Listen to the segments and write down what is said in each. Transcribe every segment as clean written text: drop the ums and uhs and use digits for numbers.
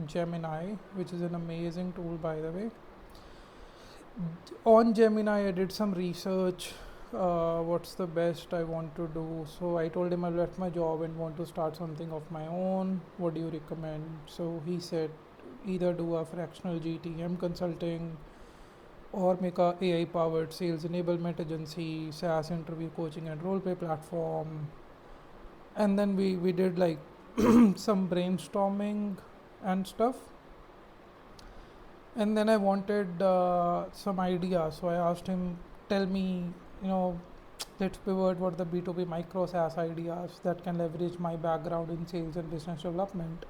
Gemini, which is an amazing tool, by the way. On Gemini, I did some research. What's the best I want to do? So I told him I left my job and want to start something of my own. What do you recommend? So he said either do a fractional GTM consulting or make a AI powered sales enablement agency, SaaS interview coaching and role play platform. And then we did like some brainstorming and stuff. And then I wanted some ideas. So I asked him, tell me, you know, let's pivot what the B2B micro SaaS ideas that can leverage my background in sales and business development.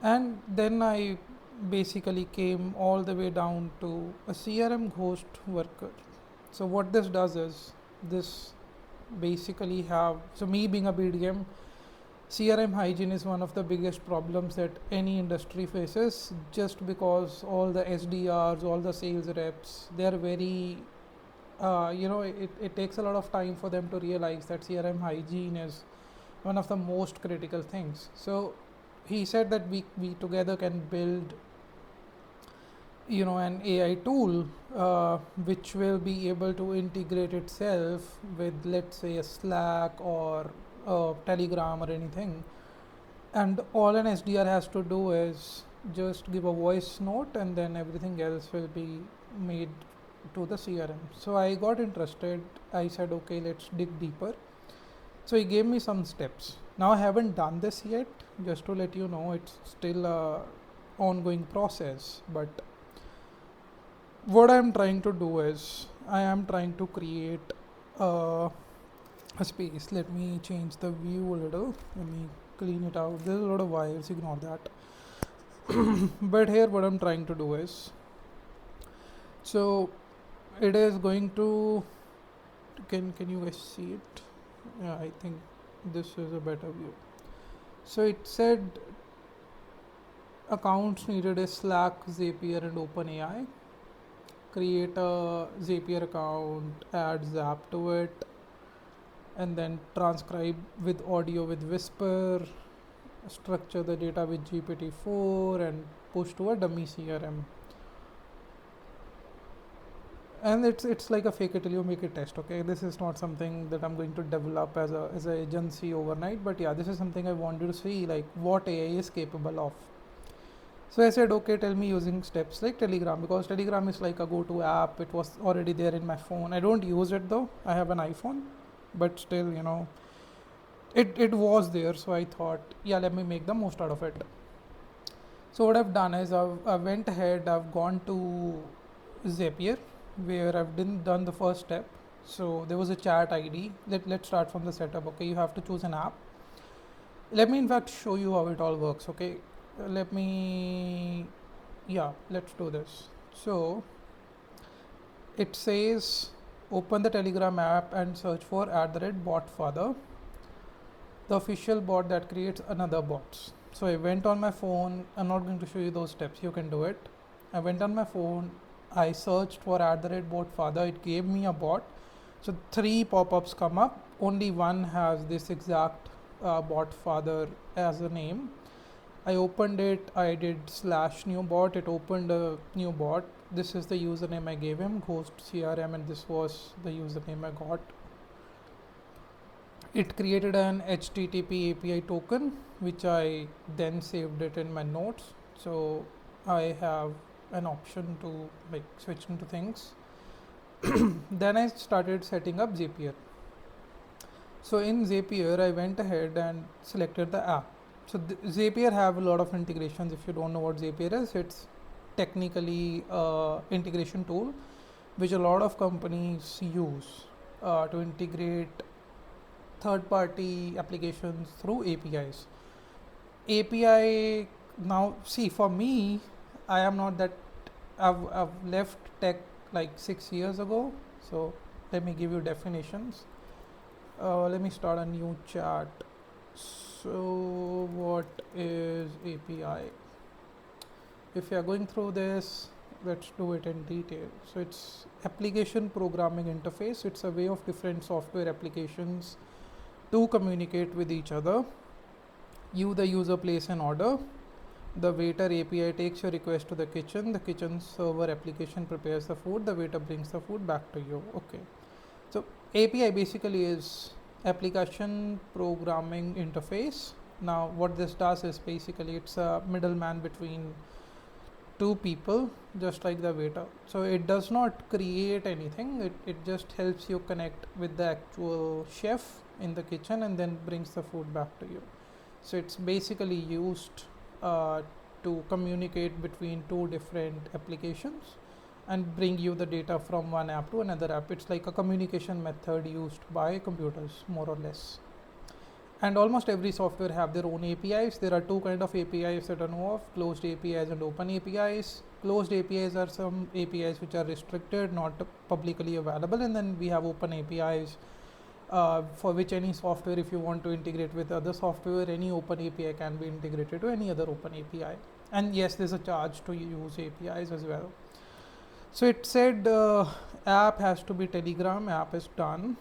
And then I basically came all the way down to a CRM ghost worker. So what this does is this basically have, so me being a BDM, CRM hygiene is one of the biggest problems that any industry faces, just because all the SDRs, all the sales reps, they're very, it takes a lot of time for them to realize that CRM hygiene is one of the most critical things. So he said that we together can build, an AI tool which will be able to integrate itself with, let's say, a Slack or a Telegram or anything. And all an SDR has to do is just give a voice note, and then everything else will be made to the CRM. So I got interested. I said, okay, let's dig deeper. So he gave me some steps. Now I haven't done this yet, just to let you know, it's still a ongoing process. But what I'm trying to do is I am trying to create a space. Let me change the view a little. Let me clean it out. There's a lot of wires, ignore that. But here what I'm trying to do is, so it is going to, can you guys see it? Yeah, I think this is a better view. So it said accounts needed is Slack, Zapier and OpenAI. Create a Zapier account, add Zap to it, and then transcribe with audio with Whisper, structure the data with GPT-4 and push to a dummy CRM. And it's like a fake it till you make it test. Okay, this is not something that I'm going to develop as an agency overnight, but yeah, this is something I wanted to see, like what AI is capable of. So I said, okay, tell me using steps like Telegram, because Telegram is like a go-to app. It was already there in my phone. I don't use it though. I have an iPhone, but still, it was there. So I thought, yeah, let me make the most out of it. So what I've done is I went ahead, I've gone to Zapier, where I've done the first step. So there was a chat ID. Let's start from the setup. Okay, you have to choose an app. Let me in fact show you how it all works. Okay, let me, yeah, let's do this. So it says open the Telegram app and search for @botfather, the official bot that creates another bots. So I went on my phone. I'm not going to show you those steps, you can do it. I went on my phone, I searched for @botfather. It gave me a bot. So 3 pop-ups come up. Only one has this exact botfather as a name. I opened it, I did /new bot, it opened a new bot. This is the username I gave him, Ghost CRM, and this was the username I got. It created an HTTP API token, which I then saved it in my notes. So I have an option to like switch into things. Then I started setting up Zapier. So in Zapier, I went ahead and selected the app. So Zapier have a lot of integrations. If you don't know what Zapier is, it's technically integration tool which a lot of companies use to integrate third-party applications through APIs. API, now see, for me, I am not that, I've left tech like 6 years ago. So let me give you definitions. Let me start a new chat. So what is API? If you are going through this, let's do it in detail. So it's application programming interface. It's a way of different software applications to communicate with each other. You, the user, place an order. The waiter API takes your request to the kitchen server application prepares the food, the waiter brings the food back to you. Okay. So API basically is application programming interface. Now what this does is basically it's a middleman between two people, just like the waiter. So it does not create anything, it just helps you connect with the actual chef in the kitchen and then brings the food back to you. So it's basically used to communicate between two different applications and bring you the data from one app to another app. It's like a communication method used by computers, more or less. And almost every software have their own APIs. There are two kind of APIs that I know of: closed APIs and open APIs. Closed APIs are some APIs which are restricted, not publicly available, and then we have open APIs for which any software, if you want to integrate with other software, any open API can be integrated to any other open API. And yes, there's a charge to use APIs as well. So it said app has to be Telegram, app is done.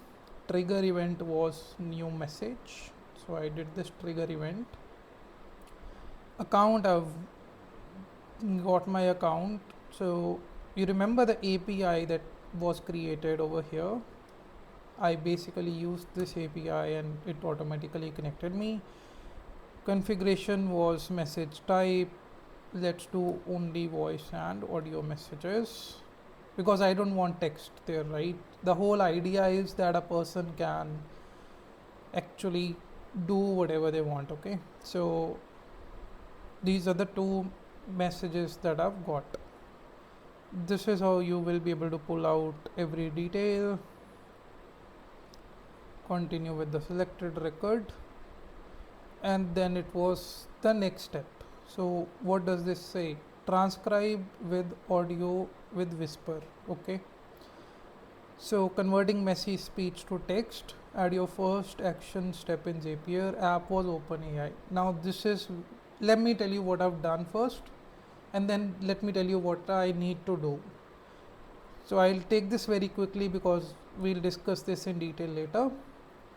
Trigger event was new message. So I did this trigger event. Account, I've got my account. So you remember the API that was created over here. I basically used this API and it automatically connected me. Configuration was message type. Let's do only voice and audio messages because I don't want text there, right? The whole idea is that a person can actually do whatever they want. Okay, so these are the two messages that I've got. This is how you will be able to pull out every detail. Continue with the selected record, and then it was the next step. So what does this say? Transcribe with audio with whisper. Okay, so converting messy speech to text. Add your first action step in Zapier. App was OpenAI. Now this is, let me tell you what I've done first, and then let me tell you what I need to do. So I'll take this very quickly because we'll discuss this in detail later.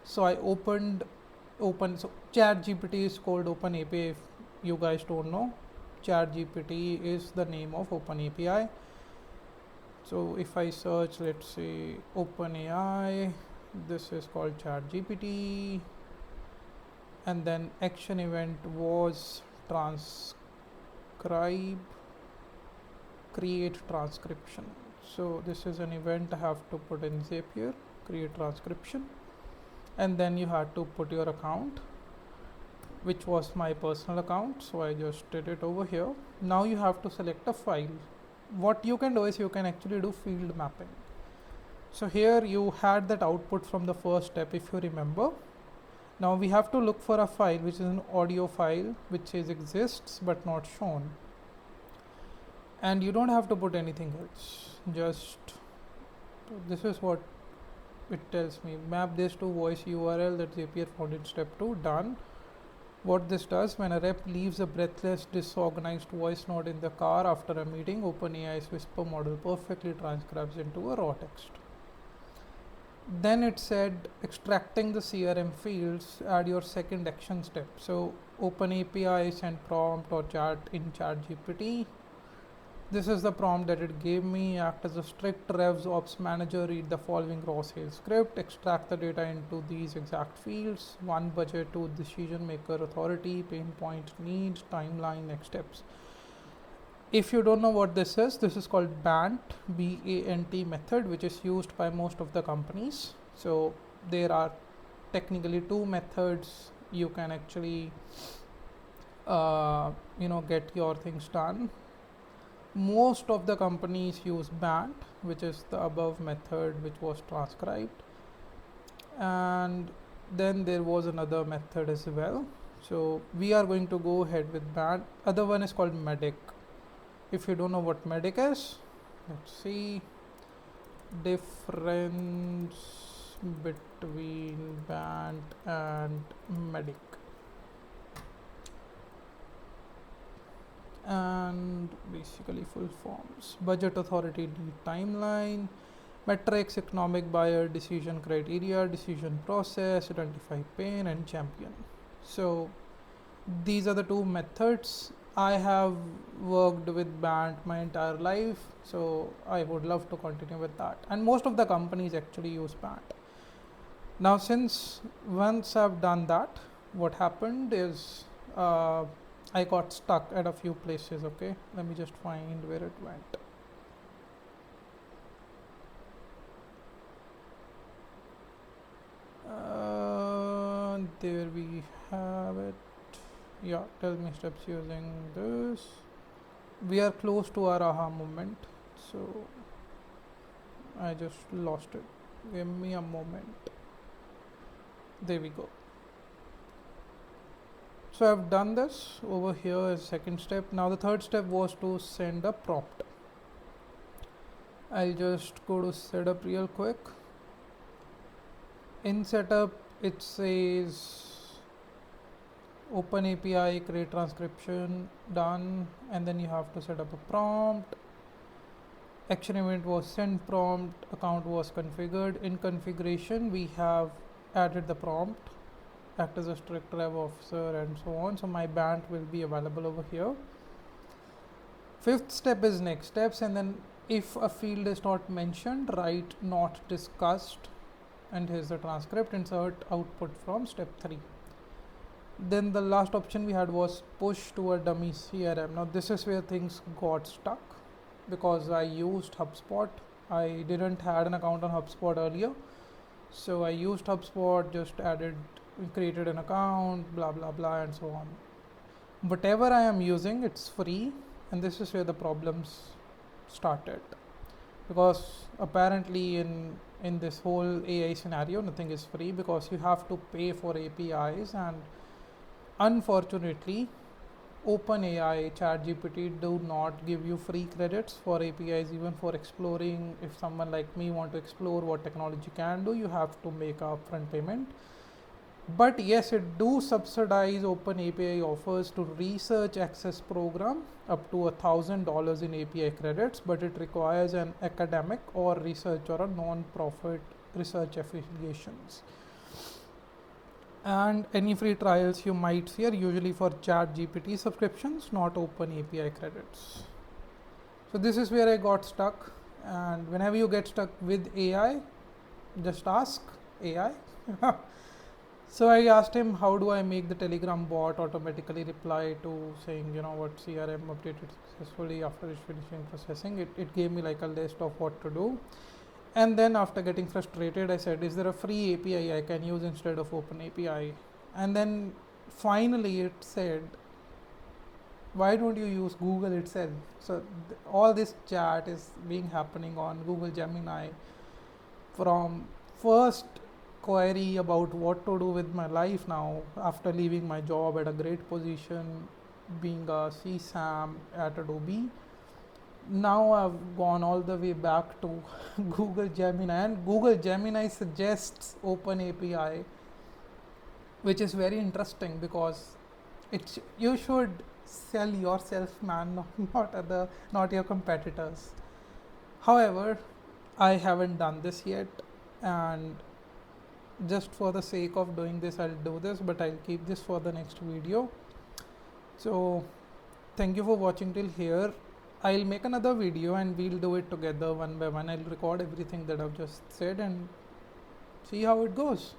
So I so ChatGPT is called OpenAPI. If you guys don't know, ChatGPT is the name of OpenAPI. So if I search, let's say OpenAI, this is called ChatGPT, and then action event was transcribe, create transcription. So this is an event I have to put in Zapier, create transcription, and then you had to put your account, which was my personal account. So I just did it over here. Now you have to select a file. What you can do is you can actually do field mapping. So here you had that output from the first step, if you remember. Now we have to look for a file which is an audio file which exists but not shown. And you don't have to put anything else. Just this is what it tells me. Map this to voice URL that Zapier found in step 2. Done. What this does, when a rep leaves a breathless, disorganized voice note in the car after a meeting, OpenAI's whisper model perfectly transcribes into a raw text. Then it said extracting the CRM fields, add your second action step. So OpenAPI sent prompt or chat in ChatGPT. This is the prompt that it gave me. Act as a strict revs ops manager, read the following raw sales script, extract the data into these exact fields: 1, budget; 2, decision maker authority; pain point, needs; timeline, next steps. If you don't know what this is called BANT, BANT method, which is used by most of the companies. So there are technically two methods you can actually get your things done. Most of the companies use BANT, which is the above method which was transcribed, and then there was another method as well. So we are going to go ahead with BANT. Other one is called MEDDIC. If you don't know what MEDDIC is, let's see. Difference between BANT and MEDDIC. And basically full forms: budget, authority, lead, timeline; metrics, economic buyer, decision criteria, decision process, identify pain, and champion. So these are the two methods. I have worked with Bant my entire life, so I would love to continue with that. And most of the companies actually use Bant. Now, since once I've done that, what happened is I got stuck at a few places. Okay, let me just find where it went. There we have it. Yeah, tell me steps using this. We are close to our aha moment, so I just lost it. Give me a moment. There we go. So I've done this over here as second step. Now the third step was to send a prompt. I'll just go to setup real quick. In setup, it says open API, create transcription, done, and then you have to set up a prompt. Action event was send prompt, account was configured. In configuration, we have added the prompt, act as a strict rev officer, and so on. So my Bant will be available over here. Fifth step is next steps, and then if a field is not mentioned, write not discussed, and here's the transcript, insert output from step 3. Then the last option we had was push to a dummy CRM. Now this is where things got stuck because I used HubSpot. I didn't had an account on HubSpot earlier, so I used HubSpot, just created an account, blah blah blah, and so on. Whatever I am using, it's free, and this is where the problems started, because apparently in this whole AI scenario, nothing is free because you have to pay for APIs, and unfortunately OpenAI, ChatGPT do not give you free credits for APIs. Even for exploring, if someone like me want to explore what technology can do, you have to make a upfront payment. But yes, it do subsidize. OpenAPI offers to research access program up to $1,000 in API credits, but it requires an academic or research or a non-profit research affiliations. And any free trials you might see are usually for ChatGPT subscriptions, not OpenAPI credits. So this is where I got stuck. And whenever you get stuck with AI, just ask AI. So I asked him, how do I make the Telegram bot automatically reply to saying, what CRM updated successfully after it's finishing processing. It gave me like a list of what to do. And then after getting frustrated, I said, is there a free API I can use instead of OpenAPI? And then finally it said, why don't you use Google itself? So all this chat is being happening on Google Gemini, from first query about what to do with my life now after leaving my job at a great position, being a CSAM at Adobe. Now I've gone all the way back to Google Gemini, and Google Gemini suggests OpenAPI, which is very interesting because you should sell yourself, man, not your competitors. However, I haven't done this yet, and just for the sake of doing this, I'll do this, but I'll keep this for the next video. So thank you for watching till here. I'll make another video and we'll do it together one by one. I'll record everything that I've just said and see how it goes.